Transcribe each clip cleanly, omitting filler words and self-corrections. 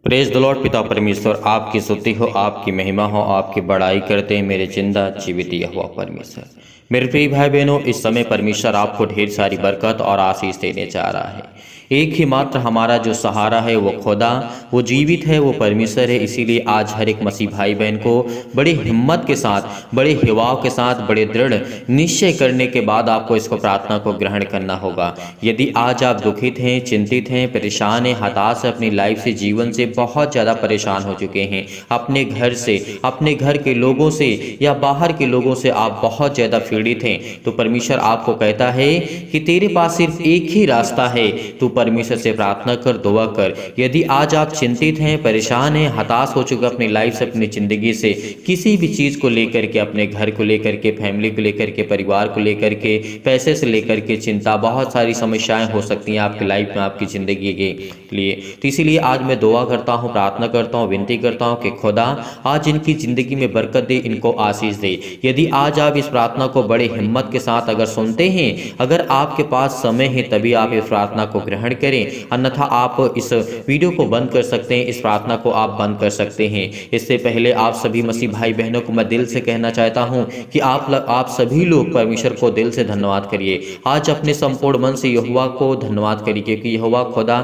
Praise the Lord. पिता परमेश्वर आपकी स्तुति हो, आपकी महिमा हो, आपकी बड़ाई करते हैं मेरे जिंदा जीवित यहोवा परमेश्वर। मेरे प्रिय भाई बहनों, इस समय परमेश्वर आपको ढेर सारी बरकत और आशीष देने जा रहा है। एक ही मात्र हमारा जो सहारा है वो खुदा, वो जीवित है, वो परमेश्वर है। इसीलिए आज हर एक मसीह भाई बहन को बड़ी हिम्मत के साथ, बड़े हिवाव के साथ, बड़े दृढ़ निश्चय करने के बाद आपको इसको प्रार्थना को ग्रहण करना होगा। यदि आज आप दुखित हैं, चिंतित हैं, परेशान हैं, हताश हैं, अपनी लाइफ से, जीवन से बहुत ज़्यादा परेशान हो चुके हैं, अपने घर से, अपने घर के लोगों से या बाहर के लोगों से आप बहुत ज़्यादा पीड़ित हैं, तो परमेश्वर आपको कहता है कि तेरे पास सिर्फ एक ही रास्ता है। तू परमेश्वर से प्रार्थना कर, दुआ कर। यदि आज आप चिंतित हैं, परेशान हैं, हताश हो चुके अपनी लाइफ से, अपनी ज़िंदगी से, किसी भी चीज़ को लेकर के, अपने घर को लेकर के, फैमिली को लेकर के, परिवार को लेकर के, पैसे से लेकर के चिंता, बहुत सारी समस्याएं हो सकती हैं आपकी लाइफ में, आपकी ज़िंदगी के लिए। तो इसीलिए आज मैं दुआ करता हूँ, प्रार्थना करता हूँ, विनती करता हूँ कि खुदा आज इनकी ज़िंदगी में बरकत दे, इनको आशीष दे। यदि आज आप इस प्रार्थना को बड़े हिम्मत के साथ अगर सुनते हैं, अगर आपके पास समय है तभी आप इस प्रार्थना को ग्रहण करें, अन्यथा आप इस वीडियो को बंद कर सकते हैं, इस प्रार्थना को आप बंद कर सकते हैं। इससे पहले आप सभी मसीह भाई बहनों को मैं दिल से कहना चाहता हूं कि आप सभी लोग परमेश्वर को दिल से धन्यवाद करिए। आज अपने संपूर्ण मन से यहोवा को धन्यवाद करिए, क्योंकि यहोवा खुदा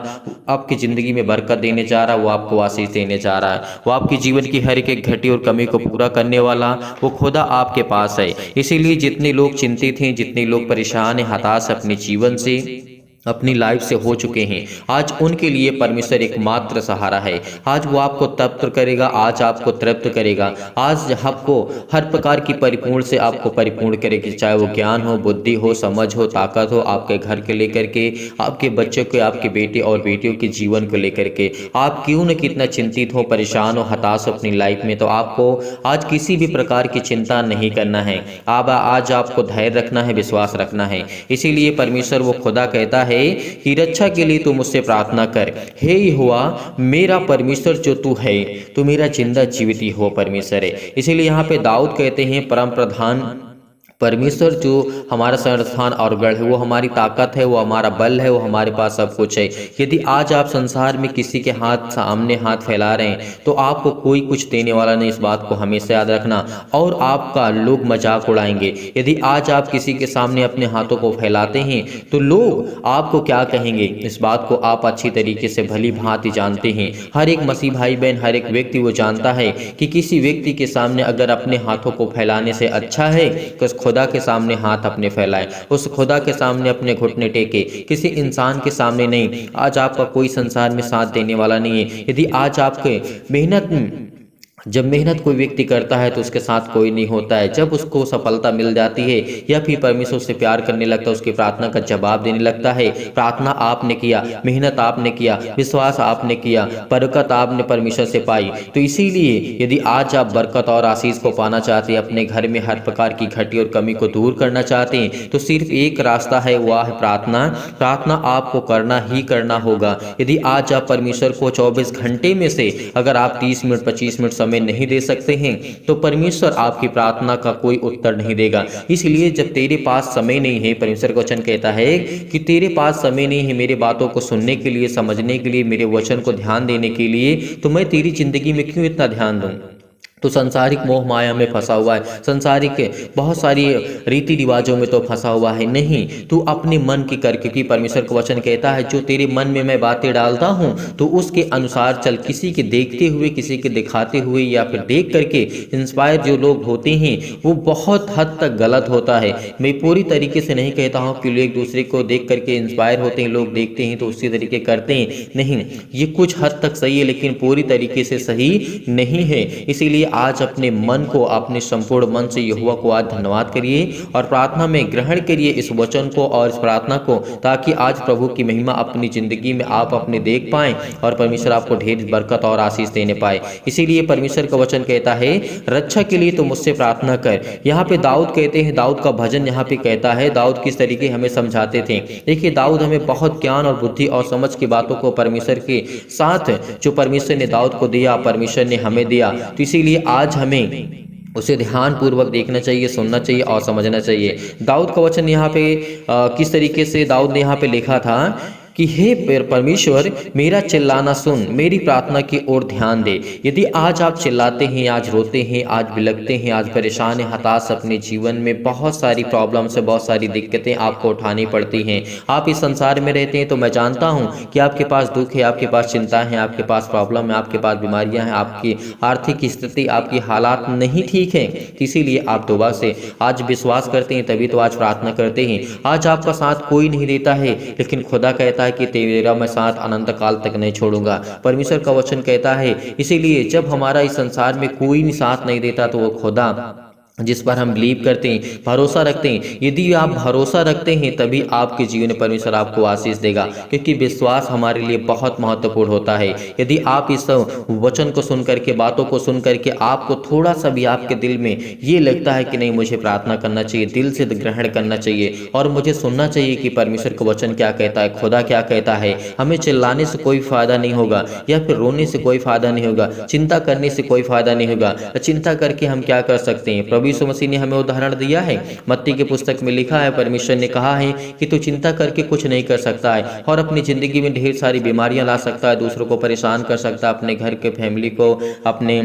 आपकी ज़िंदगी में बरकत देने जा रहा है, वो आपको आशीष देने जा रहा है, वो आपकी जीवन की हर एक घटी और कमी को पूरा करने वाला वो खुदा आपके पास है। इसीलिए जितने लोग चिंतित हैं, जितने लोग परेशान हैं, हताश अपने जीवन से, अपनी लाइफ से हो चुके हैं, आज उनके लिए परमेश्वर एकमात्र सहारा है। आज वो आपको तृप्त करेगा, आज आपको तृप्त करेगा, आज आपको हर प्रकार की परिपूर्ण से आपको परिपूर्ण करेगी, चाहे वो ज्ञान हो, बुद्धि हो, समझ हो, ताकत हो, आपके घर के लेकर के, आपके बच्चों के, आपके बेटे और बेटियों के जीवन को लेकर के। आप क्यों न कितना चिंतित हो, परेशान हो, हताश हो अपनी लाइफ में, तो आपको आज किसी भी प्रकार की चिंता नहीं करना है। आज आपको धैर्य रखना है, विश्वास रखना है। इसीलिए परमेश्वर वो खुदा कहता है कि रक्षा के लिए तू मुझसे प्रार्थना कर। हे यहोवा मेरा परमेश्वर जो तू है, तू मेरा जिंदा जीवित हो परमेश्वर है। इसीलिए यहाँ पे दाऊद कहते हैं, परम प्रधान परमेश्वर जो हमारा संस्थान और गढ़ है, वो हमारी ताकत है, वो हमारा बल है, वो हमारे पास सब कुछ है। यदि आज आप संसार में किसी के सामने हाथ फैला रहे हैं तो आपको कोई कुछ देने वाला नहीं, इस बात को हमेशा याद रखना। और आपका लोग मजाक उड़ाएंगे। यदि आज आप किसी के सामने अपने हाथों को फैलाते हैं तो लोग आपको क्या कहेंगे, इस बात को आप अच्छी तरीके से भली भांति जानते हैं। हर एक मसीह भाई बहन, हर एक व्यक्ति वो जानता है कि किसी व्यक्ति के सामने अगर अपने हाथों को फैलाने से अच्छा है कि खुदा के सामने हाथ अपने फैलाए, उस खुदा के सामने अपने घुटने टेके, किसी इंसान के सामने नहीं। आज आपका कोई संसार में साथ देने वाला नहीं है। यदि आज आपके जब मेहनत कोई व्यक्ति करता है तो उसके साथ कोई नहीं होता है। जब उसको सफलता मिल जाती है या फिर परमेश्वर से प्यार करने लगता है, उसकी प्रार्थना का जवाब देने लगता है। प्रार्थना आपने किया, मेहनत आपने किया, विश्वास आपने किया, बरकत आपने परमेश्वर से पाई। तो इसीलिए यदि आज आप बरकत और आशीष को पाना चाहते हैं, अपने घर में हर प्रकार की घटी और कमी को दूर करना चाहते हैं, तो सिर्फ एक रास्ता है, वह है प्रार्थना। प्रार्थना आपको करना ही करना होगा। यदि आज आप परमेश्वर को 24 घंटे में से अगर आप 30 मिनट 25 मिनट समय नहीं दे सकते हैं तो परमेश्वर आपकी प्रार्थना का कोई उत्तर नहीं देगा। इसलिए जब तेरे पास समय नहीं है, परमेश्वर का वचन कहता है कि तेरे पास समय नहीं है मेरे बातों को सुनने के लिए, समझने के लिए, मेरे वचन को ध्यान देने के लिए, तो मैं तेरी जिंदगी में क्यों इतना ध्यान दूं? तो संसारिक मोह माया में फंसा हुआ है, संसारिक बहुत सारी रीति रिवाजों में तो फंसा हुआ है। नहीं, तू अपने मन की कर, क्योंकि परमेश्वर का वचन कहता है जो तेरे मन में मैं बातें डालता हूं तो उसके अनुसार चल। किसी के देखते हुए, किसी के दिखाते हुए या फिर देख करके इंस्पायर जो लोग होते हैं वो बहुत हद तक गलत होता है। मैं पूरी तरीके से नहीं कहता हूँ कि लोग एक दूसरे को देख करके इंस्पायर होते हैं, लोग देखते हैं तो उसी तरीके करते हैं, नहीं, ये कुछ हद तक सही है लेकिन पूरी तरीके से सही नहीं है। इसीलिए आज अपने मन को, अपने संपूर्ण मन से यहोवा को आज धन्यवाद करिए और प्रार्थना में ग्रहण करिए इस वचन को और इस प्रार्थना को, ताकि आज प्रभु की महिमा अपनी जिंदगी में आप अपने देख पाएं और परमेश्वर आपको ढेर बरकत और आशीष देने पाए। इसीलिए परमेश्वर का वचन कहता है रक्षा के लिए तो मुझसे प्रार्थना कर। यहाँ पे दाऊद कहते हैं, दाऊद का भजन यहाँ पे कहता है, दाऊद किस तरीके हमें समझाते थे। देखिए दाऊद हमें बहुत ज्ञान और बुद्धि और समझ की बातों को परमेश्वर के साथ, जो परमेश्वर ने दाऊद को दिया, परमेश्वर ने हमें दिया। तो इसीलिए आज हमें उसे ध्यानपूर्वक देखना चाहिए, सुनना चाहिए और समझना चाहिए। दाऊद का वचन यहाँ पे किस तरीके से दाऊद ने यहाँ पे लिखा था कि हे परमेश्वर, मेरा चिल्लाना सुन, मेरी प्रार्थना की ओर ध्यान दे। यदि आज आप चिल्लाते हैं, आज रोते हैं, आज बिलखते हैं, आज परेशान हैं, हताश अपने जीवन में बहुत सारी प्रॉब्लम्स है, बहुत सारी दिक्कतें आपको उठानी पड़ती हैं, आप इस संसार में रहते हैं, तो मैं जानता हूं कि आपके पास दुख है, आपके पास चिंता है, आपके पास प्रॉब्लम है, आपके पास बीमारियां हैं, आपकी आर्थिक स्थिति, आपकी हालात नहीं ठीक है। इसीलिए आप दुआ से आज विश्वास करते हैं, तभी तो आज प्रार्थना करते हैं। आज आपका साथ कोई नहीं देता है, लेकिन खुदा कहता है कि तेरा मैं साथ अनंत काल तक नहीं छोड़ूंगा। परमेश्वर का वचन कहता है। इसीलिए जब हमारा इस संसार में कोई साथ नहीं देता, तो वो खुदा जिस पर हम बिलीव करते हैं, भरोसा रखते हैं, यदि आप भरोसा रखते हैं, तभी आपके जीवन में परमेश्वर आपको आशीष देगा, क्योंकि विश्वास हमारे लिए बहुत महत्वपूर्ण होता है। यदि आप इस वचन को सुन करके, बातों को सुन करके आपको थोड़ा सा भी आपके दिल में ये लगता है कि नहीं, मुझे प्रार्थना करना चाहिए, दिल से ग्रहण करना चाहिए और मुझे सुनना चाहिए कि परमेश्वर का वचन क्या कहता है, खुदा क्या कहता है। हमें चिल्लाने से कोई फायदा नहीं होगा, या फिर रोने से कोई फायदा नहीं होगा, चिंता करने से कोई फायदा नहीं होगा। चिंता करके हम क्या कर सकते हैं? प्रभु यीशु मसीह ने हमें उदाहरण दिया है। मत्ती की पुस्तक में लिखा है, परमेश्वर ने कहा है कि तू चिंता करके कुछ नहीं कर सकता है और अपनी जिंदगी में ढेर सारी बीमारियां ला सकता है, दूसरों को परेशान कर सकता है, अपने घर के फैमिली को, अपने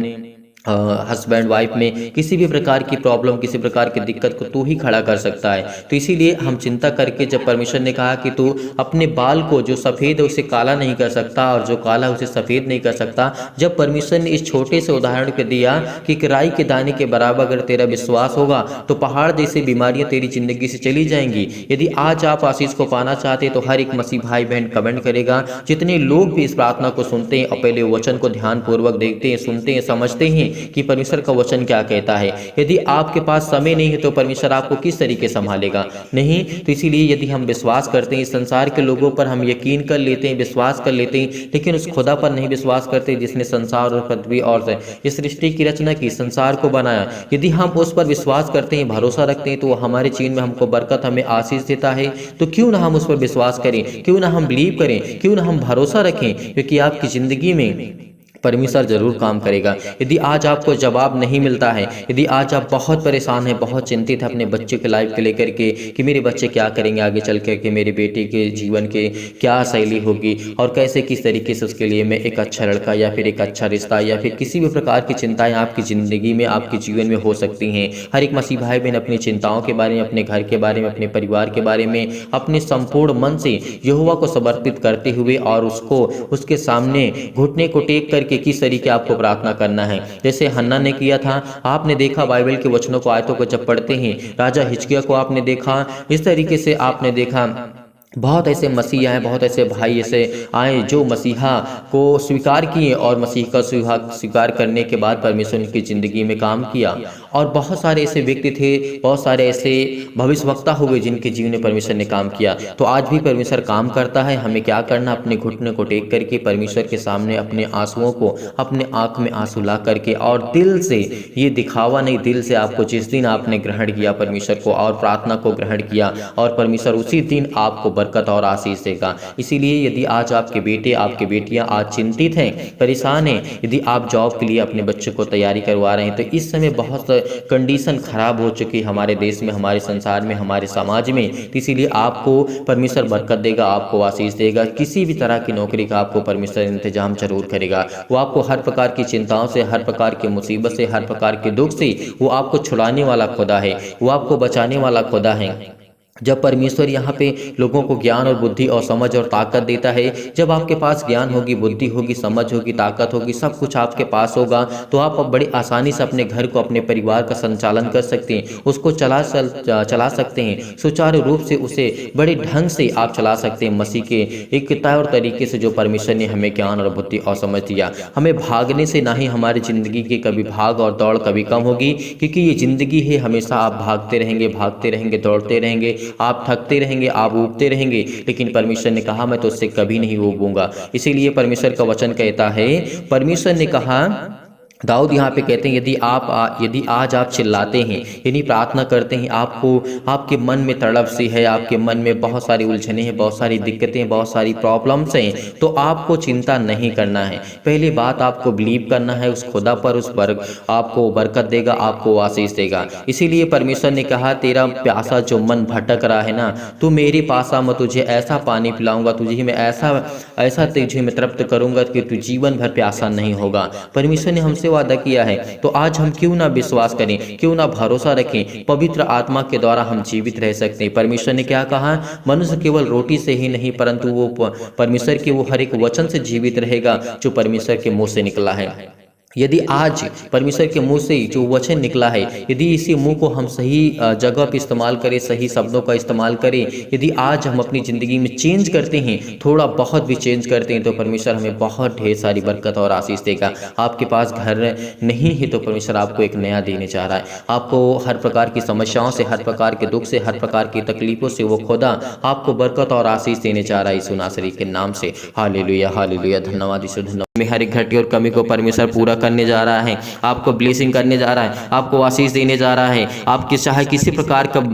हस्बैंड वाइफ में किसी भी प्रकार की प्रॉब्लम, किसी प्रकार की दिक्कत को तू ही खड़ा कर सकता है। तो इसीलिए हम चिंता करके, जब परमेश्वर ने कहा कि तू अपने बाल को जो सफ़ेद है उसे काला नहीं कर सकता और जो काला उसे सफ़ेद नहीं कर सकता, जब परमेश्वर ने इस छोटे से उदाहरण को दिया कि राई के दाने के बराबर अगर तेरा विश्वास होगा तो पहाड़ जैसी बीमारियां तेरी जिंदगी से चली जाएंगी। यदि आज आप आशीष को पाना चाहते तो हर एक मसीह भाई बहन कमेंट करेगा। जितने लोग भी इस प्रार्थना को सुनते हैं और पहले वचन को ध्यानपूर्वक देखते हैं, सुनते हैं, समझते हैं कि परमेश्वर का वचन क्या कहता है। यदि आपके पास समय नहीं है तो परमेश्वर आपको किस तरीके संभालेगा? नहीं। तो इसीलिए यदि हम विश्वास करते हैं, इस संसार के लोगों पर हम यकीन कर लेते हैं, विश्वास कर लेते हैं, लेकिन उस खुदा पर नहीं विश्वास करते जिसने संसार और पृथ्वी और इस सृष्टि की रचना की, संसार को बनाया। यदि हम उस पर विश्वास करते हैं, भरोसा रखते हैं, तो वो हमारे जीवन में हमको बरकत, हमें आशीष देता है। तो क्यों ना हम उस पर विश्वास करें, क्यों ना हम बिलीव करें, क्यों ना हम भरोसा रखें, क्योंकि आपकी जिंदगी में परमेश्वर जरूर काम करेगा। यदि आज आपको जवाब नहीं मिलता है, यदि आज आप बहुत परेशान हैं, बहुत चिंतित हैं अपने बच्चे के लाइफ को लेकर के कि मेरे बच्चे क्या करेंगे आगे चल कर के, मेरे बेटे के जीवन के क्या शैली होगी और कैसे किस तरीके से उसके लिए मैं एक अच्छा लड़का या फिर एक अच्छा रिश्ता या फिर किसी भी प्रकार की चिंताएं आपकी ज़िंदगी में, आपके जीवन में हो सकती हैं। हर एक मसीह भाई बहन अपनी चिंताओं के बारे में, अपने घर के बारे में, अपने परिवार के बारे में अपने संपूर्ण मन से यहोवा को समर्पित करते हुए और उसको उसके सामने घुटने को टेक करके किस तरीके आपको प्रार्थना करना है, जैसे हन्ना ने किया था। आपने देखा बाइबल के वचनों को, आयतों को जब पढ़ते हैं, राजा हिजकिय्याह को आपने देखा, इस तरीके से आपने देखा बहुत ऐसे मसीहा हैं, बहुत ऐसे भाई ऐसे आए जो मसीहा को स्वीकार किए और मसीह का स्वीकार करने के बाद परमेश्वर उनकी ज़िंदगी में काम किया। और बहुत सारे ऐसे व्यक्ति थे, बहुत सारे ऐसे भविष्यवक्ता हुए जिनके जीवन में परमेश्वर ने काम किया। तो आज भी परमेश्वर काम करता है। हमें क्या करना? अपने घुटने को टेक करके परमेश्वर के सामने अपने आंसुओं को, अपने आँख में आंसू ला करके और दिल से, ये दिखावा नहीं, दिल से आपको जिस दिन आपने ग्रहण किया परमेश्वर को और प्रार्थना को ग्रहण किया, और परमेश्वर उसी दिन आपको बरकत और आशीष देगा। इसीलिए यदि आज आपके बेटे, आपके बेटियां आज चिंतित हैं, परेशान हैं, यदि आप जॉब के लिए अपने बच्चों को तैयारी करवा रहे हैं, तो इस समय बहुत कंडीशन खराब हो चुकी है हमारे देश में, हमारे संसार में, हमारे समाज में। तो इसीलिए आपको परमेश्वर बरकत देगा, आपको आशीष देगा। किसी भी तरह की नौकरी का आपको परमेश्वर इंतजाम जरूर करेगा। वो आपको हर प्रकार की चिंताओं से, हर प्रकार की मुसीबत से, हर प्रकार के दुख से वो आपको छुड़ाने वाला खुदा है, वो आपको बचाने वाला खुदा है। जब परमेश्वर यहाँ पे लोगों को ज्ञान और बुद्धि और समझ और ताकत देता है, जब आपके पास ज्ञान होगी, बुद्धि होगी, समझ होगी, ताकत होगी, सब कुछ आपके पास होगा, तो आप अब बड़ी आसानी से अपने घर को, अपने परिवार का संचालन कर सकते हैं, उसको चला सकते हैं, सुचारू रूप से उसे बड़े ढंग से आप चला सकते हैं मसीह के एक तय और तरीके से, जो परमेश्वर ने हमें ज्ञान और बुद्धि और समझ दिया। हमें भागने से ना ही हमारी ज़िंदगी की कभी भाग और दौड़ कभी कम होगी, क्योंकि ये ज़िंदगी है, हमेशा आप भागते रहेंगे, दौड़ते रहेंगे, आप थकते रहेंगे, आप ऊबते रहेंगे, लेकिन परमेश्वर ने कहा मैं तो उससे कभी नहीं ऊबूंगा। इसीलिए परमेश्वर का वचन कहता है, परमेश्वर ने कहा दाऊद यहाँ पे कहते हैं यदि आज आप चिल्लाते हैं, यानी प्रार्थना करते हैं, आपके मन में तड़प सी है, आपके मन में बहुत सारी उलझनें हैं, बहुत सारी दिक्कतें, बहुत सारी प्रॉब्लम्स हैं, तो आपको चिंता नहीं करना है। पहली बात आपको बिलीव करना है उस खुदा पर, उस पर आपको बरकत देगा, आपको आशीष देगा। इसीलिए परमेश्वर ने कहा तेरा प्यासा जो मन भटक रहा है ना, तू मेरे पास आ, मैं तुझे ऐसा पानी पिलाऊंगा, तुझे मैं ऐसा तुझे मैं तृप्त करूंगा कि तू जीवन भर प्यासा नहीं होगा। परमेश्वर ने हमसे वादा किया है, तो आज हम क्यों ना विश्वास करें, क्यों ना भरोसा रखें, पवित्र आत्मा के द्वारा हम जीवित रह सकते हैं। परमेश्वर ने क्या कहा, मनुष्य केवल रोटी से ही नहीं परंतु वो परमेश्वर के वो हर एक वचन से जीवित रहेगा जो परमेश्वर के मुंह से निकला है। यदि आज परमेश्वर के मुंह से जो वचन निकला है, यदि इसी मुंह को हम सही जगह पर इस्तेमाल करें, सही शब्दों का इस्तेमाल करें, यदि आज हम अपनी ज़िंदगी में चेंज करते हैं, थोड़ा बहुत भी चेंज करते हैं, तो परमेश्वर हमें बहुत ढेर सारी बरकत और आशीष देगा। आपके पास घर नहीं है तो परमेश्वर आपको एक नया देने चाह रहा है। आपको हर प्रकार की समस्याओं से, हर प्रकार के दुख से, हर प्रकार की तकलीफों से वो खुदा आपको बरकत और आशीष देने चाह रहा है यीशु नासरी के नाम से। हालेलुया हालेलुया, धन्यवाद यीशु, धन्यवाद। में हर एक घटी और कमी को परमेश्वर पूरा करने जा रहा है, आपको ब्लेसिंग करने जा रहा है, आपको आशीष देने जा रहा है। आपके चाहे किसी प्रकार का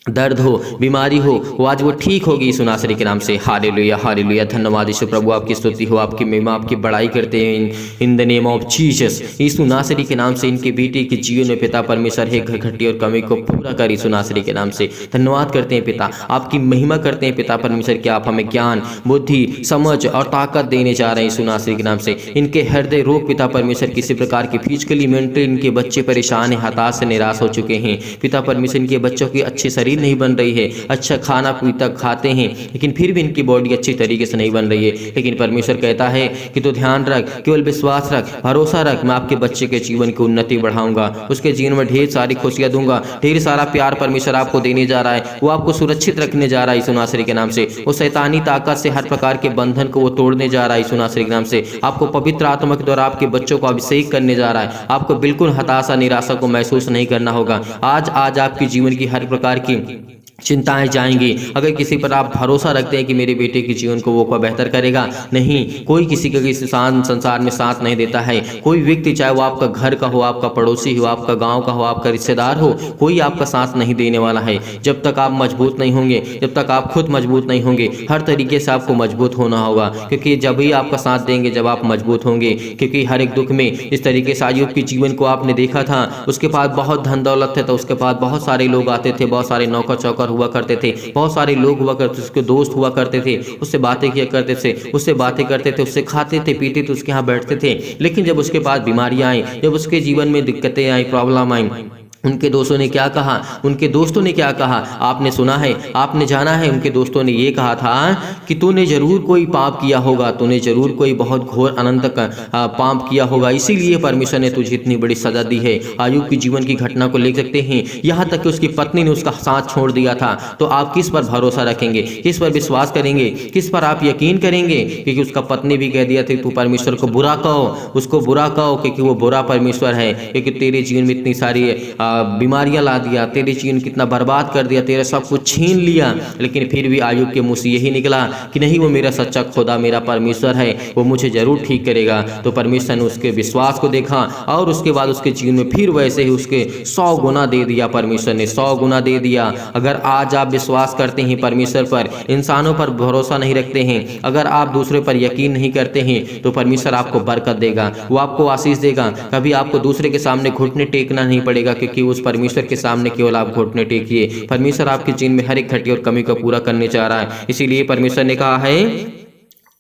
दर्द हो, बीमारी हो, वो आज वो ठीक होगी यीशु नासरी के नाम से। हालेलुया हालेलुया, धन्यवाद यीशु प्रभु, आपकी स्तुति हो, आपकी महिमा, आपकी बड़ाई करते हैं in the name of Jesus. यीशु नासरी के नाम से इनके बेटे के जीवन में पिता परमेश्वर है घटी और कमी को पूरा कर यीशु नासरी के नाम से। धन्यवाद करते हैं पिता, आपकी महिमा करते हैं पिता परमेश्वर कि आप हमें ज्ञान, बुद्धि, समझ और ताकत देने जा रहे हैं यीशु नासरी के नाम से। इनके हृदय रोग पिता परमेश्वर किसी प्रकार की फिजिकली मेंटली इनके बच्चे परेशान हैं, हताश से निराश हो चुके हैं पिता परमेश्वर। इनके बच्चों की अच्छी शरीर नहीं बन रही है, अच्छा खाना पीता खाते हैं लेकिन फिर भी इनकी बॉडी अच्छी तरीके से नहीं बन रही है। लेकिन परमेश्वर कहता है कि तू ध्यान रख, केवल विश्वास रख, भरोसा रख, मैं आपके बच्चे के जीवन की उन्नति बढ़ाऊंगा, उसके जीवन में ढेर सारी खुशियां दूंगा, ढेर सारा प्यार परमेश्वर आपको देने जा रहा है। वो आपको सुरक्षित रखने जा रहा है यीशु नासरी के नाम से। वो शैतानी ताकत से हर प्रकार के बंधन को वो तोड़ने जा रहा है यीशु नासरी के नाम से। आपको पवित्र आत्मा के द्वारा आपके बच्चों को अभिषेक करने जा रहा है। आपको बिल्कुल हताशा निराशा को महसूस नहीं करना होगा। आज आपके जीवन की हर प्रकार की चिंताएं जाएंगी। अगर किसी पर आप भरोसा रखते हैं कि मेरे बेटे के जीवन को वो बेहतर करेगा, नहीं, कोई किसी का किसी संसार में साथ नहीं देता है। कोई व्यक्ति, चाहे वो आपका घर का हो, आपका पड़ोसी हो, आपका गांव का हो, आपका रिश्तेदार हो, कोई आपका साथ नहीं देने वाला है जब तक आप मजबूत नहीं होंगे, जब तक आप खुद मजबूत नहीं होंगे। हर तरीके से आपको मजबूत होना होगा, क्योंकि जब ही आपका साथ देंगे जब आप मजबूत होंगे। क्योंकि हर एक दुख में इस तरीके से अय्यूब के जीवन को आपने देखा था, उसके पास बहुत धन दौलत थे तो उसके पास बहुत सारे लोग आते थे, बहुत सारे नौकर चौकर हुआ करते थे, बहुत सारे लोग हुआ करते थे, उसके दोस्त हुआ करते थे, उससे बातें किया करते थे, उससे बातें करते थे, उससे खाते थे पीते थे, उसके यहाँ बैठते थे। लेकिन जब उसके पास बीमारियां आई, जब उसके जीवन में दिक्कतें आई, प्रॉब्लम आई, उनके दोस्तों ने क्या कहा, उनके दोस्तों ने क्या कहा आपने सुना है, आपने जाना है। उनके दोस्तों ने ये कहा था कि तूने जरूर कोई पाप किया होगा, तूने जरूर कोई बहुत घोर अनंत पाप किया होगा, इसीलिए परमेश्वर ने तुझे इतनी बड़ी सजा दी है। अय्यूब की जीवन की घटना को ले सकते हैं, यहाँ तक कि उसकी पत्नी ने उसका साथ छोड़ दिया था। तो आप किस पर भरोसा रखेंगे, किस पर विश्वास करेंगे, किस पर आप यकीन करेंगे? क्योंकि उसका पत्नी भी कह दिया था तू परमेश्वर को बुरा कहो, उसको बुरा कहो, क्योंकि वो बुरा परमेश्वर है, क्योंकि तेरे जीवन में इतनी सारी बीमारियां ला दिया, तेरे जीवन कितना बर्बाद कर दिया, तेरा सब कुछ छीन लिया। लेकिन फिर भी अय्यूब के मुंह से यही निकला कि नहीं, वो मेरा सच्चा खुदा, मेरा परमेश्वर है, वो मुझे जरूर ठीक करेगा। तो परमेश्वर ने उसके विश्वास को देखा और उसके बाद उसके जीवन में फिर वैसे ही उसके 100 गुना दे दिया। परमेश्वर ने 100 गुना दे दिया। अगर आज आप विश्वास करते हैं परमेश्वर पर, इंसानों पर भरोसा नहीं रखते हैं, अगर आप दूसरे पर यकीन नहीं करते हैं, तो परमेश्वर आपको बरकत देगा, वो आपको आशीष देगा। कभी आपको दूसरे के सामने घुटने टेकना नहीं पड़ेगा, क्योंकि उस परमेश्वर के सामने केवल आप घुटने टेकिए। परमेश्वर आपके जीवन में हर एक घटी और कमी को पूरा करने जा रहा है। इसीलिए परमेश्वर ने कहा है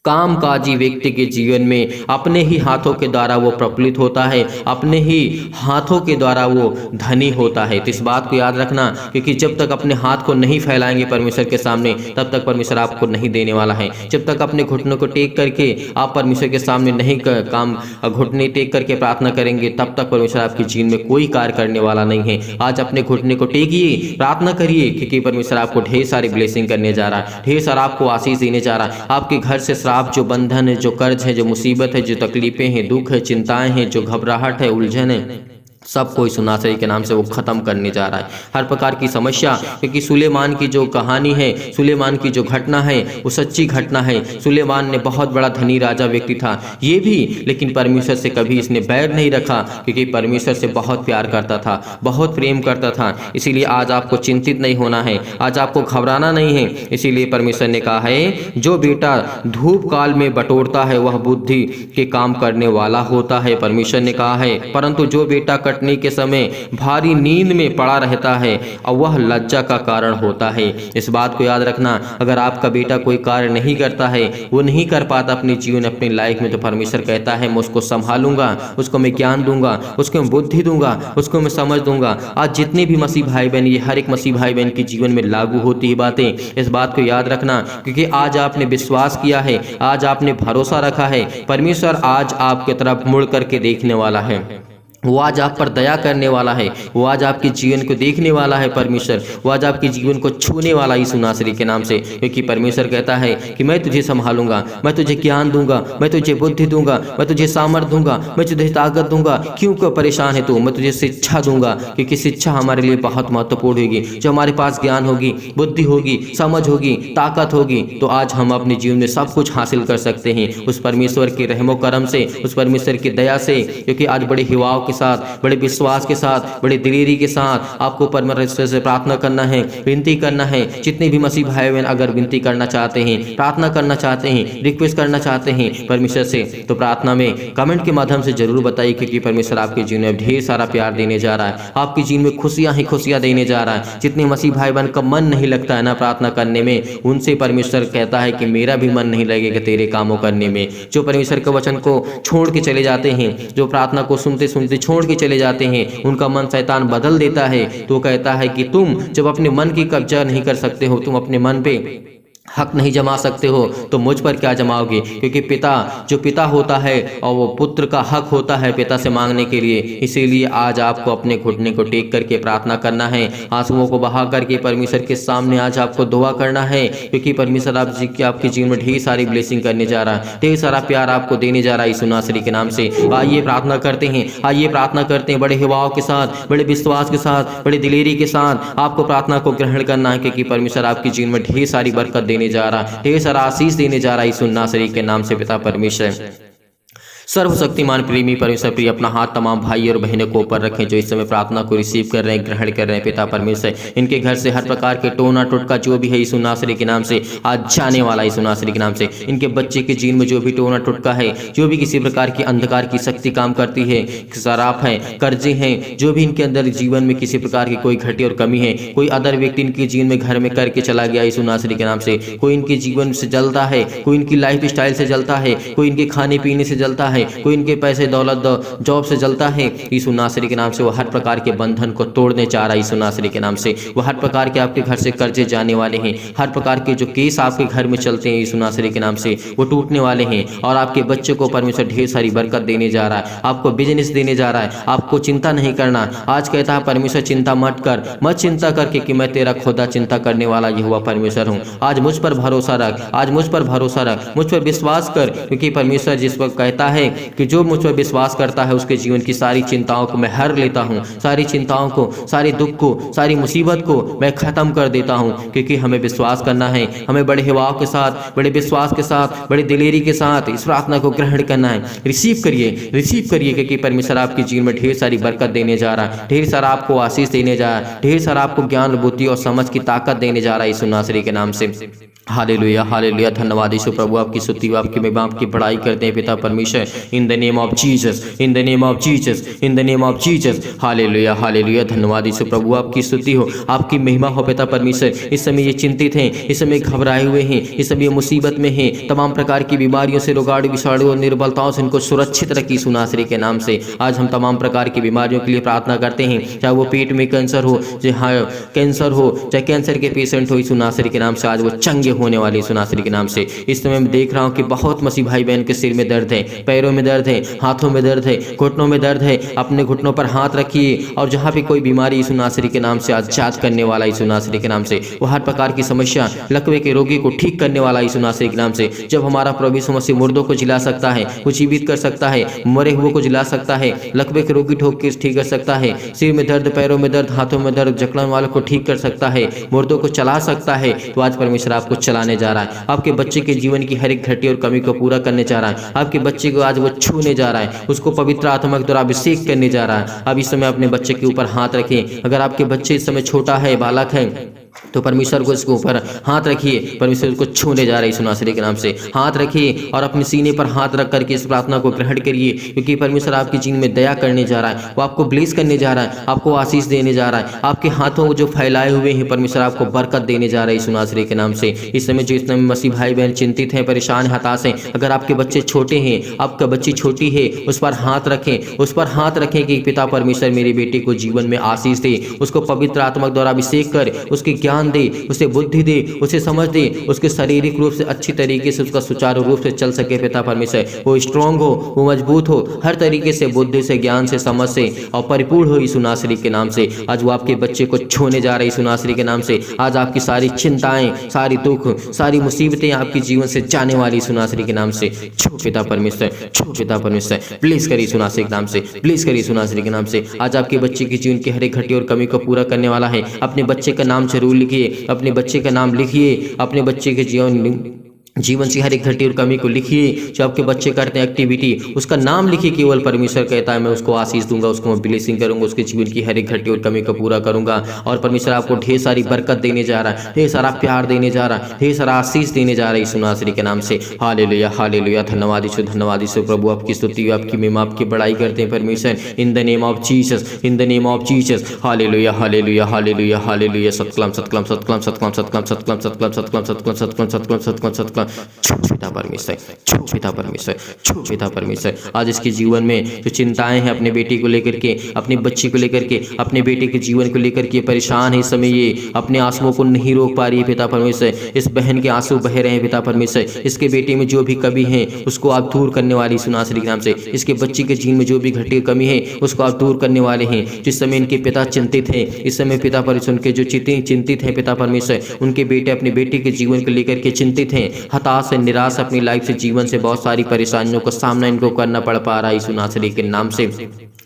कामकाजी व्यक्ति के जीवन में अपने ही हाथों के द्वारा वो प्रफुल्लित होता है, अपने ही हाथों के द्वारा वो धनी होता है। तो इस बात को याद रखना, क्योंकि जब तक अपने हाथ को नहीं फैलाएंगे परमेश्वर के सामने, तब तक परमेश्वर आपको नहीं देने वाला है। जब तक अपने घुटनों को टेक करके आप परमेश्वर के सामने नहीं काम घुटने टेक करके प्रार्थना करेंगे, तब तक परमेश्वर आपके जीवन में कोई कार्य करने वाला नहीं है। आज अपने घुटने को टेकिए, प्रार्थना करिए, क्योंकि परमेश्वर आपको ढेर सारी ब्लेसिंग करने जा रहा है, ढेर सारा आपको आशीष देने जा रहा है। आपके घर से आप जो बंधन है, जो कर्ज है, जो मुसीबत है, जो तकलीफें हैं, दुख है, चिंताएं हैं, जो घबराहट है, उलझन है, सबको इस नासरी के नाम से वो ख़त्म करने जा रहा है। हर प्रकार की समस्या, क्योंकि सुलेमान की जो कहानी है, सुलेमान की जो घटना है वो सच्ची घटना है। सुलेमान ने बहुत बड़ा धनी राजा व्यक्ति था ये भी, लेकिन परमेश्वर से कभी इसने बैर नहीं रखा, क्योंकि परमेश्वर से बहुत प्यार करता था, बहुत प्रेम करता था। इसीलिए आज आपको चिंतित नहीं होना है, आज आपको घबराना नहीं है। इसीलिए परमेश्वर ने कहा है जो बेटा धूप काल में बटोरता है वह बुद्धि के काम करने वाला होता है। परमेश्वर ने कहा है, परंतु जो बेटा कटनी के समय भारी नींद में पड़ा रहता है और वह लज्जा का कारण होता है। इस बात को याद रखना, अगर आपका बेटा कोई कार्य नहीं करता है, वो नहीं कर पाता अपने जीवन अपनी लाइफ में, तो परमेश्वर कहता है मैं उसको संभालूंगा, उसको मैं ज्ञान दूंगा, उसको मैं बुद्धि दूंगा, उसको मैं समझ दूंगा। आज जितने भी मसीह भाई बहन, ये हर एक मसीह भाई बहन के जीवन में लागू होती है बातें। इस बात को याद रखना, क्योंकि आज आपने विश्वास किया है, आज आपने भरोसा रखा है, परमेश्वर आज आपकी तरफ मुड़ करके देखने वाला है। वो आज आप पर दया करने वाला है, वो आज आपके जीवन को देखने वाला है। परमेश्वर वो आज आपके जीवन को छूने वाला यीशु नासरी के नाम से, क्योंकि परमेश्वर कहता है कि मैं तुझे संभालूंगा, मैं तुझे ज्ञान दूंगा, मैं तुझे बुद्धि दूंगा, मैं तुझे सामर्थ दूंगा, मैं तुझे ताकत दूंगा। क्यों परेशान है तू? मैं तुझे शिक्षा दूंगा, क्योंकि शिक्षा हमारे लिए बहुत महत्वपूर्ण होगी। जो हमारे पास ज्ञान होगी, बुद्धि होगी, समझ होगी, ताकत होगी, तो आज हम अपने जीवन में सब कुछ हासिल कर सकते हैं उस परमेश्वर के रहमो करम से, उस परमेश्वर की दया से। क्योंकि आज बड़े हिवाव साथ, बड़े विश्वास के साथ, बड़े दिलेरी के साथ आपको परमेश्वर से प्रार्थना करना है, विनती करना है। जितने भी मसीह भाई बहन अगर विनती करना चाहते हैं, प्रार्थना करना चाहते हैं, रिक्वेस्ट करना चाहते हैं परमेश्वर से, तो प्रार्थना में कमेंट के माध्यम से जरूर बताइए, क्योंकि परमेश्वर आपके जीवन में ढेर सारा प्यार देने जा रहा है, आपके जीवन में खुशियां ही खुशियां देने जा रहा है। जितने मसीह भाई बहन का मन नहीं लगता है ना प्रार्थना करने में, उनसे परमेश्वर कहता है कि मेरा भी मन नहीं लगेगा तेरे कामों करने में। जो परमेश्वर के वचन को छोड़ के चले जाते हैं, जो प्रार्थना को सुनते सुनते छोड़ के चले जाते हैं, उनका मन शैतान बदल देता है। तो कहता है कि तुम जब अपने मन की कब्जा नहीं कर सकते हो, तुम अपने मन पे हक नहीं जमा सकते हो, तो मुझ पर क्या जमाओगे? क्योंकि पिता जो पिता होता है और वो पुत्र का हक होता है पिता से मांगने के लिए। इसीलिए आज आपको अपने घुटने को टेक करके प्रार्थना करना है, आंसुओं को बहा करके परमेश्वर के सामने आज आपको दुआ करना है, क्योंकि परमेश्वर आपके जीवन में ढेर सारी ब्लेसिंग करने जा रहा है, ढेर सारा प्यार आपको देने जा रहा है यीशु नासरी के नाम से। आइए प्रार्थना करते हैं, आइए प्रार्थना करते हैं बड़े हिवाव के साथ, बड़े विश्वास के साथ, बड़े दिलेरी के साथ। आपको प्रार्थना को ग्रहण करना है, क्योंकि परमेश्वर आपके जीवन में ढेर सारी बरकत देने जा रहा, ढेर सारा आशीष देने जा रहा है यीशु नासरी के नाम से। पिता परमेश्वर सर्वशक्तिमान प्रेमी परमेश्वर प्रिय अपना हाथ तमाम भाई और बहनों को ऊपर रखें जो इस समय प्रार्थना को रिसीव कर रहे हैं, ग्रहण कर रहे हैं। पिता परमेश्वर इनके घर से हर प्रकार के टोना टोटका जो भी है यीशु नासरी के नाम से आज जाने वाला यीशु नासरी के नाम से। इनके बच्चे के जीवन में जो भी टोना टोटका है, जो भी किसी प्रकार की अंधकार की शक्ति काम करती है, शराब है, कर्जे हैं, जो भी इनके अंदर जीवन में किसी प्रकार की कोई घटी और कमी है, कोई अदर व्यक्ति इनके जीवन में घर में करके चला गया यीशु नासरी के नाम से, कोई इनके जीवन से जलता है, कोई इनकी लाइफ स्टाइल से जलता है, कोई इनके खाने पीने से जलता है, कोई इनके पैसे दौलत जॉब से जलता है, यीशु नासरी के नाम से वो हर प्रकार के बंधन को तोड़ने चाह रहा है यीशु नासरी के नाम से। वो हर प्रकार के आपके घर से कर्जे जाने वाले हैं, हर प्रकार के जो केस आपके घर में चलते हैं यीशु नासरी के नाम से वो टूटने वाले हैं। और आपके बच्चे को परमेश्वर ढेर सारी बरकत देने जा रहा है, आपको बिजनेस देने जा रहा है, आपको चिंता नहीं करना। आज कहता है परमेश्वर चिंता मत कर, मत चिंता करके कि मैं तेरा खुदा चिंता करने वाला यहोवा परमेश्वर हूँ। आज मुझ पर भरोसा रख, आज मुझ पर भरोसा रख, मुझ पर विश्वास कर, क्योंकि परमेश्वर जिस वक्त कहता है कि जो मुझ पर विश्वास करता है उसके जीवन की सारी चिंताओं को मैं हर लेता हूँ, सारी चिंताओं को, सारे दुख को, सारी मुसीबत को मैं खत्म कर देता हूँ। क्योंकि हमें विश्वास करना है, हमें बड़े हिवाव के साथ, बड़े विश्वास के साथ, बड़े दिलेरी के साथ इस प्रार्थना को ग्रहण करना है। रिसीव करिए, रिसीव करिए, क्योंकि परमेश्वर आपके जीवन में ढेर सारी बरकत देने जा रहा है, ढेर सारा आपको आशीष देने जा रहा है, ढेर सारा आपको ज्ञान, बुद्धि और समझ की ताकत देने जा रहा है यीशु नासरी के नाम से। हालेलुया, हालेलुया, धन्यवाद यीशु प्रभु, आपकी स्तुति, आपकी महिमा, आपकी बड़ाई करते हैं पिता परमेश्वर। In the name of Jesus, in the name of Jesus, in the name of Jesus. Hallelujah, hallelujah, धन्यवाद यीशु प्रभु, आपकी स्तुति हो, आपकी महिमा हो पिता परमेश्वर। इस समय ये चिंतित हैं, इस समय घबराए हुए हैं, इस समय मुसीबत में हैं, तमाम प्रकार की बीमारियों से, रोगाणु, विषाणु और निर्बलताओं से इनको सुरक्षित रखी यीशु नासरी के नाम से। आज हम तमाम प्रकार की बीमारियों के लिए प्रार्थना करते हैं, चाहे वो पेट में कैंसर हो, चाहे कैंसर हो, चाहे कैंसर के पेशेंट हो, यीशु नासरी के नाम से आज वो चंगे होने वाली यीशु नासरी के नाम से। इस समय मैं देख रहा हूँ कि बहुत मसीह भाई बहन के सिर में दर्द है, पैरों में दर्द है, हाथों में दर्द है, घुटनों में दर्द है। अपने घुटनों पर हाथ रखिए और जहाँ पे कोई बीमारी यीशु नासरी के नाम से आजाद करने वाला यीशु नासरी के नाम से, वो हर प्रकार की समस्या, लकवे के रोगी को ठीक करने वाला यीशु नासरी के नाम से। जब हमारा प्रभु यीशु मसीह मुर्दों को जिला सकता है, वो जीवित कर सकता है, मरे हुए को जिला सकता है, लकवे के रोगी ठोक के ठीक कर सकता है, सिर में दर्द, पैरों में दर्द, हाथों में दर्द, जकड़न वालों को ठीक कर सकता है, मुर्दों को चला सकता है, तो आज परमेश्वर आपको चलाने जा रहा है। आपके बच्चे के जीवन की हर एक घटी और कमी को पूरा करने जा रहा है। आपके बच्चे को आज वो छूने जा रहा है, उसको पवित्र आत्मा के द्वारा अभिषेक करने जा रहा है। अब इस समय अपने बच्चे के ऊपर हाथ रखें। अगर आपके बच्चे इस समय छोटा है, बालक है, तो परमेश्वर को इसके ऊपर हाथ रखिए। परमेश्वर उसको छूने जा रहे हैं यीशु नासरी के नाम से। हाथ रखिए और अपने सीने पर हाथ रख करके इस प्रार्थना को ग्रहण करिए, क्योंकि परमेश्वर आपके जीवन में दया करने जा रहा है, वो आपको ब्लेस करने जा रहा है, आपको आशीष देने जा रहा है। आपके हाथों को जो फैलाए हुए हैं, परमेश्वर आपको बरकत देने जा रहा है यीशु नासरी के नाम से। इस समय जो इस समय मसीह भाई बहन चिंतित हैं, परेशान, हताश हैं, अगर आपके बच्चे छोटे हैं, आपका बच्ची छोटी है, उस पर हाथ रखें, उस पर हाथ रखें कि पिता परमेश्वर मेरे बेटे को जीवन में आशीष दे, उसको पवित्र आत्मा द्वारा अभिषेक कर, उसके ज्ञान दे, उसे बुद्धि दे, उसे समझ दे, उसके शारीरिक रूप से अच्छी तरीके से उसका सुचारू रूप से चल सके पिता परमेश्वर। वो स्ट्रांग हो, वो मजबूत हो, हर तरीके से बुद्धि से, ज्ञान से, समझ से और परिपूर्ण हो यीशु नासरी के नाम से। आज वो आपके बच्चे को छूने जा रहे यीशु नासरी के नाम से। आज आपकी सारी चिंताएं, सारी दुख, सारी मुसीबतें आपके जीवन से जाने वाली यीशु नासरी के नाम से। छू पिता परमेश्वर, छू पिता परमेश्वर, प्लीज करिए यीशु नासरी के नाम से, प्लीज करिए यीशु नासरी के नाम से। आज आपके बच्चे के जीवन की हर एक घटी और कमी को पूरा करने वाला है। अपने बच्चे का नाम जरूर लिखिए, अपने बच्चे का नाम लिखिए, अपने बच्चे के जीवन से हर एक घटी और कमी को लिखिए। जो आपके बच्चे करते हैं एक्टिविटी, उसका नाम लिखिए। केवल परमेश्वर कहता है मैं उसको आशीष दूंगा, उसको मैं ब्लेसिंग करूंगा, उसके जीवन की हर एक घटी और कमी को पूरा करूंगा। और परमेश्वर आपको ढेर सारी बरकत देने जा रहा है, ढेर सारा प्यार देने जा रहा है, ढेर सारा आशीष देने जा रहा है यीशु नासरी के नाम से। हालेलुया, हालेलुया, धन्यवाद यीशु, धन्यवाद यीशु। प्रभु आपकी स्तुति, आपकी महिमा, आपकी बड़ाई करते हैं परमेश्वर। In the name of Jesus, in the name of Jesus. Hallelujah, hallelujah, hallelujah, hallelujah. सतकलम, सतकलम, सतकलम, सतकलम, सतकलम, सतकलम, सतकलम, सतकलम, सतकलम, सतकलम, सतकलम, सतकलम, सतकलम। पिता परमेश्वर, छू पिता परमेश्वर, छू पिता परमेश्वर। आज इसके जीवन में जो चिंताएं हैं, अपने बेटी को लेकर के, अपनी बच्ची को लेकर के, अपने बेटे के जीवन को लेकर के परेशान है। इस समय ये अपने आंसुओं को नहीं रोक पा रही है पिता परमेश्वर। इस बहन के आंसू बह रहे हैं पिता परमेश्वर। इसके बेटे में जो भी कमी है उसको आप दूर करने वाली यीशु नासरी के नाम से। इसके बच्ची के जीवन में जो भी घटी कमी है उसको आप दूर करने वाले हैं। जिस समय इनके पिता चिंतित हैं, इस समय पिता परमेश्वर उनके जो चिंतित हैं पिता परमेश्वर, उनके बेटे अपने बेटे के जीवन को लेकर के चिंतित हैं, हताश है, निराश, अपनी लाइफ से, जीवन से बहुत सारी परेशानियों का सामना इनको करना पड़ पा रहा है यीशु नासरी के नाम से।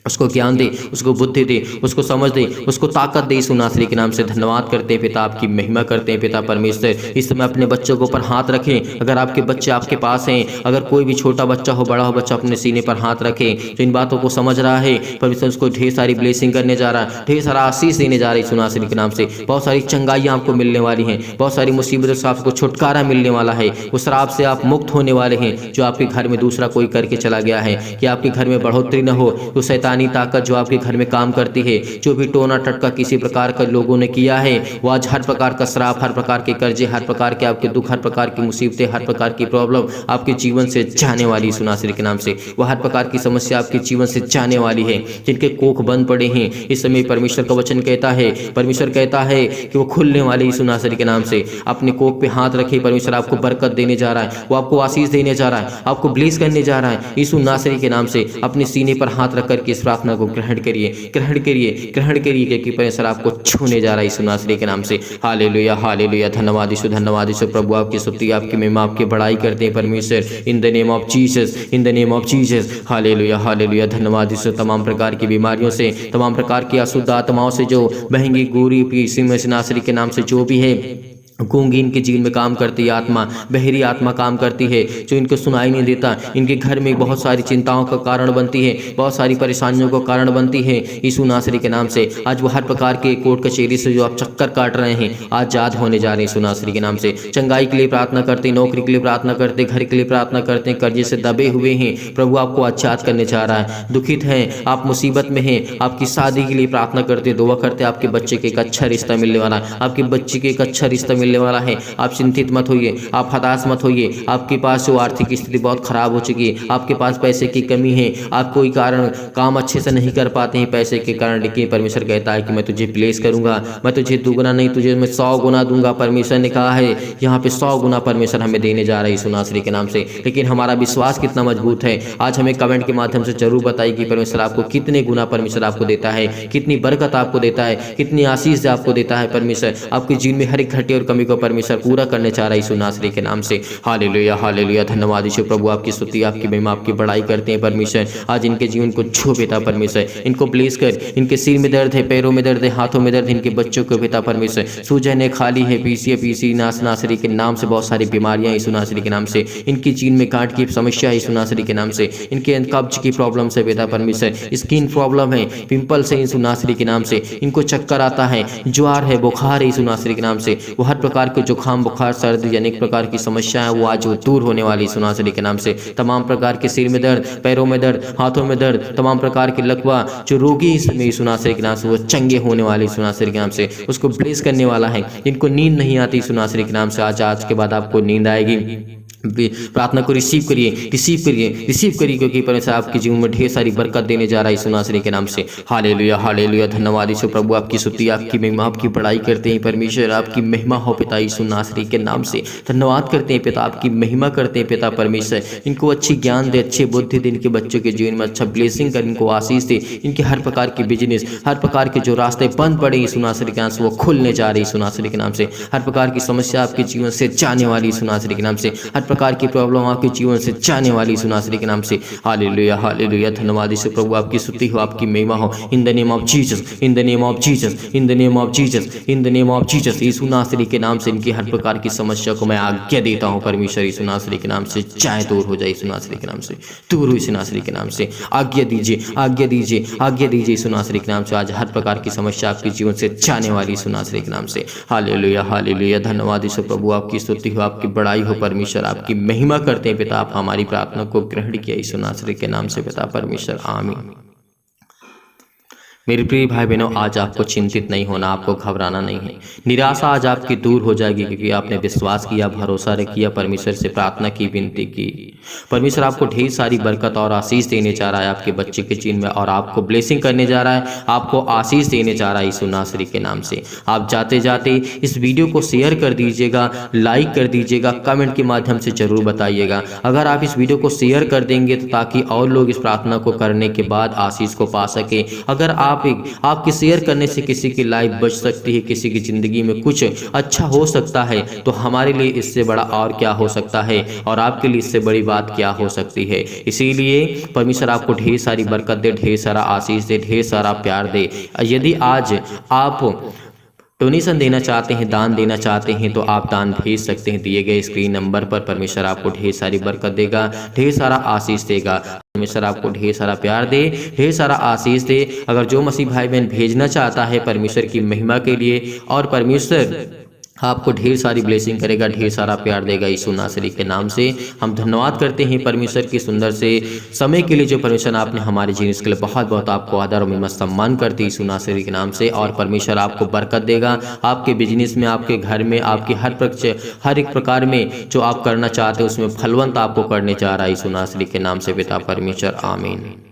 उसको ज्ञान दे, उसको बुद्धि दे, उसको समझ दे, उसको ताकत दे यीशु नासरी के नाम से। धन्यवाद करते हैं पिता, आपकी महिमा करते हैं पिता परमेश्वर। इस समय अपने बच्चों के ऊपर हाथ रखें। अगर आपके बच्चे आपके पास हैं, अगर कोई भी छोटा बच्चा हो, बड़ा हो बच्चा, अपने सीने पर हाथ रखें। तो इन बातों को समझ रहा है परमेश्वर उसको ढेर सारी ब्लेसिंग करने जा रहा है, ढेर सारा आशीष देने जा रहा है यीशु नासरी के नाम से। बहुत सारी चंगाइयाँ आपको मिलने वाली हैं, बहुत सारी मुसीबतों से आपको छुटकारा मिलने वाला है। उस श्राप से आप मुक्त होने वाले हैं जो आपके घर में दूसरा कोई करके चला गया है। कि आपके घर में बढ़ोतरी न हो, तो शैतानी ताकत जो आपके घर में काम करती है, जो भी टोना टटका किसी प्रकार का लोगों ने किया है, वो आज हर प्रकार का श्राप, हर प्रकार के कर्जे, हर प्रकार के आपके दुख, हर प्रकार की मुसीबतें, हर प्रकार की प्रॉब्लम आपके जीवन से जाने वाली यीशु नासरी के नाम से। वह हर प्रकार की समस्या आपके जीवन से जाने वाली है। जिनके कोख बंद पड़े हैं, इस समय परमेश्वर का वचन कहता है, परमेश्वर कहता है कि वो खुलने वाले यीशु नासरी के नाम से। अपने कोख पे हाथ रखिए, परमेश्वर आपको बरकत देने जा रहा है, वो आपको आशीष देने जा रहा है, आपको ब्लेस करने जा रहा है यीशु नासरी के नाम से। अपने सीने पर हाथ रख करके इस प्रार्थना को ग्रहण करिए, ग्रहण करिए, ग्रहण करिए, क्योंकि परमेश्वर आपको छूने जा रहा है यीशु नासरी के नाम से। हालेलुया, हालेलुया, धन्यवाद यीशु, धन्यवाद यीशु। प्रभु आपकी स्तुति, आपकी महिमा, आपकी बड़ाई करते हैं परमेश्वर। In the name of Jesus, in the name of Jesus. Hallelujah, hallelujah, धन्यवाद यीशु। तमाम प्रकार की बीमारियों से, तमाम प्रकार की अशुद्ध आत्माओं से, जो बहंगी गोरी यीशु नासरी के नाम से जो भी है, गूंगी इनके जीवन में काम करती है आत्मा, बहरी आत्मा काम करती है, जो इनको सुनाई नहीं देता, इनके घर में बहुत सारी चिंताओं का कारण बनती है, बहुत सारी परेशानियों का कारण बनती है यीशु नासरी के नाम से। आज वो हर प्रकार के कोर्ट कचहरी से जो आप चक्कर काट रहे हैं, आजाद होने जा रहे हैं यीशु नासरी के नाम से। चंगाई के लिए प्रार्थना करते, नौकरी के लिए प्रार्थना करते, घर के लिए प्रार्थना करते, कर्जे से दबे हुए हैं, प्रभु आपको आजाद करने जा रहा है। दुखित हैं, आप मुसीबत में हैं, आपकी शादी के लिए प्रार्थना करते, दुआ करते, आपके बच्चे के एक अच्छा रिश्ता मिलने वाला है, आपके बच्चे के एक अच्छा रिश्ता मिलने वाला है। आप चिंतित मत होइए, आप हताश मत होइए। आपके पास जो आर्थिक स्थिति बहुत खराब हो चुकी है, आपके पास पैसे की कमी है, आप कोई कारण काम अच्छे से नहीं कर पाते हैं पैसे के कारण, लेकिन परमेश्वर कहता है कि मैं तुझे ब्लेस करूंगा, मैं तुझे दुगना नहीं, तुझे मैं 100 गुना दूंगा। परमेश्वर ने कहा है यहाँ पे 100 गुना परमेश्वर हमें देने जा रहा है यीशु नासरी के नाम से। लेकिन हमारा विश्वास कितना मजबूत है, आज हमें कमेंट के माध्यम से जरूर बताइए कि परमेश्वर आपको कितने गुना परमेश्वर आपको देता है, कितनी बरकत आपको देता है, कितनी आशीष आपको देता है। परमेश्वर आपके जीवन में हर एक घटी और कमी को परमेश्वर पूरा करने चाह रहा है यीशु नासरी के नाम से। हालेलुया, हालेलुया, धन्यवाद यीशु प्रभु, आपकी स्तुति, आपकी महिमा, आपकी बड़ाई करते हैं परमेश्वर। आज इनके जीवन को छू पिता परमेश्वर, इनको ब्लेस कर। इनके सिर में दर्द है, पैरों में दर्द है, हाथों में दर्द, इनके बच्चों को पिता परमेश्वर सूजन है, खाली है, पीसी नासरी के नाम से बहुत सारी बीमारियां यीशु नासरी के नाम से। इनकी जीवन में गांठ की समस्या है यीशु नासरी के नाम से। इनके कब्ज की प्रॉब्लम से पिता परमेश्वर, स्किन प्रॉब्लम है, पिंपल्स है यीशु नासरी के नाम से। इनको चक्कर आता है, ज्वार है, बुखार है यीशु नासरी के नाम से। वो हर प्रकार के जुकाम, बुखार, सर्दी, अनेक प्रकार की समस्या है वो आज दूर होने वाली यीशु नासरी के नाम से। तमाम प्रकार के सिर में दर्द, पैरों में दर्द, हाथों में दर्द, तमाम प्रकार के लकवा जो रोगी यीशु नासरी के नाम से वो चंगे होने वाले यीशु नासरी के नाम से। उसको ब्लेस करने वाला है। इनको नींद नहीं आती यीशु नासरी के नाम से, आज के बाद आपको नींद आएगी। प्रार्थना को रिसीव करिए, रिसीव करिए, रिसीव करिए, क्योंकि परमेश्वर आपके जीवन में ढेर सारी बरकत देने जा रहा है यीशु नासरी के नाम से। हालेलुया, हालेलुया, धन्यवाद यीशु प्रभु, आपकी स्तुति, आपकी महिमा, आपकी बड़ाई करते हैं परमेश्वर। आपकी महिमा हो पिता यीशु नासरी के नाम से। धन्यवाद करते हैं पिता, आपकी महिमा करते हैं पिता परमेश्वर। इनको अच्छी ज्ञान दे, अच्छी बुद्धि दे, इनके बच्चों के जीवन में अच्छा ब्लेसिंग कर, इनको आशीष दे। इनके हर प्रकार के बिजनेस, हर प्रकार के जो रास्ते बंद पड़े यीशु नासरी के नाम से वो खुलने जा रहे यीशु नासरी के नाम से। हर प्रकार की समस्या आपके जीवन से जाने वाली यीशु नासरी के नाम से। हर प्रकार की प्रॉब्लम आपके जीवन से जाने वाली यीशु नासरी के नाम से। हालेलुया, हालेलुया, धन्यवाद यीशु प्रभु, आपकी स्तुति हो, आपकी महिमा हो। In the name of Jesus, in the name of Jesus, in the name of Jesus, in the name of Jesus, यीशु नासरी के नाम से इनकी हर प्रकार की समस्या को मैं आज्ञा देता हूँ परमेश्वर यीशु नासरी के नाम से। चाहे दूर हो जाए यीशु नासरी के नाम से, दूर हो यीशु नासरी के नाम से। आज्ञा दीजिए, आज्ञा दीजिए, आज्ञा दीजिए यीशु नासरी के नाम से। आज हर प्रकार की समस्या आपके जीवन से जाने वाली यीशु नासरी के नाम से। हालेलुया, हालेलुया, धन्यवाद यीशु प्रभु, आपकी स्तुति हो, आपकी बड़ाई हो परमेश्वर, आपकी महिमा करते हैं पिता। आप हमारी प्रार्थना को ग्रहण किया यीशु नासरी के नाम से पिता परमेश्वर, आमीन। मेरे प्रिय भाई बहनों, आज आपको चिंतित नहीं होना, आपको घबराना नहीं है। निराशा आज आपकी दूर हो जाएगी, क्योंकि आपने विश्वास किया, भरोसा किया, परमेश्वर से प्रार्थना की, विनती की। परमेश्वर आपको ढेर सारी बरकत और आशीष देने जा रहा है आपके बच्चे के जीवन में, और आपको ब्लेसिंग करने जा रहा है, आपको आशीष देने जा रहा है यीशु नासरी के नाम से। आप जाते जाते इस वीडियो को शेयर कर दीजिएगा, लाइक कर दीजिएगा, कमेंट के माध्यम से जरूर बताइएगा। अगर आप इस वीडियो को शेयर कर देंगे तो ताकि और लोग इस प्रार्थना को करने के बाद आशीष को पा सके। अगर आपके शेयर करने से किसी की लाइफ बच सकती है, किसी की जिंदगी में कुछ अच्छा हो सकता है, तो हमारे लिए इससे बड़ा और क्या हो सकता है, और आपके लिए इससे बड़ी बात क्या हो सकती है। इसीलिए परमेश्वर आपको ढेर सारी बरकत दे, ढेर सारा आशीष दे, ढेर सारा प्यार दे। यदि आज आप डोनेशन देना चाहते हैं, दान देना चाहते हैं, तो आप दान भेज सकते हैं दिए गए स्क्रीन नंबर पर। परमेश्वर आपको ढेर सारी बरकत देगा, ढेर सारा आशीष देगा। परमेश्वर आपको ढेर सारा प्यार दे, ढेर सारा आशीष दे। अगर जो मसीह भाई बहन भेजना चाहता है परमेश्वर की महिमा के लिए, और परमेश्वर आपको ढेर सारी ब्लेसिंग करेगा, ढेर सारा प्यार देगा यीशु नासरी के नाम से। हम धन्यवाद करते हैं परमेश्वर की सुंदर से समय के लिए, जो परमेश्वर आपने हमारे जीवन के लिए बहुत बहुत आपको आदर और महिमा सम्मान करते यीशु नासरी के नाम से। और परमेश्वर आपको बरकत देगा, आपके बिजनेस में, आपके घर में, आपके हर एक प्रकार में जो आप करना चाहते हैं उसमें फलवंत आपको करने जा रहा है यीशु नासरी के नाम से पिता परमेश्वर, आमीन।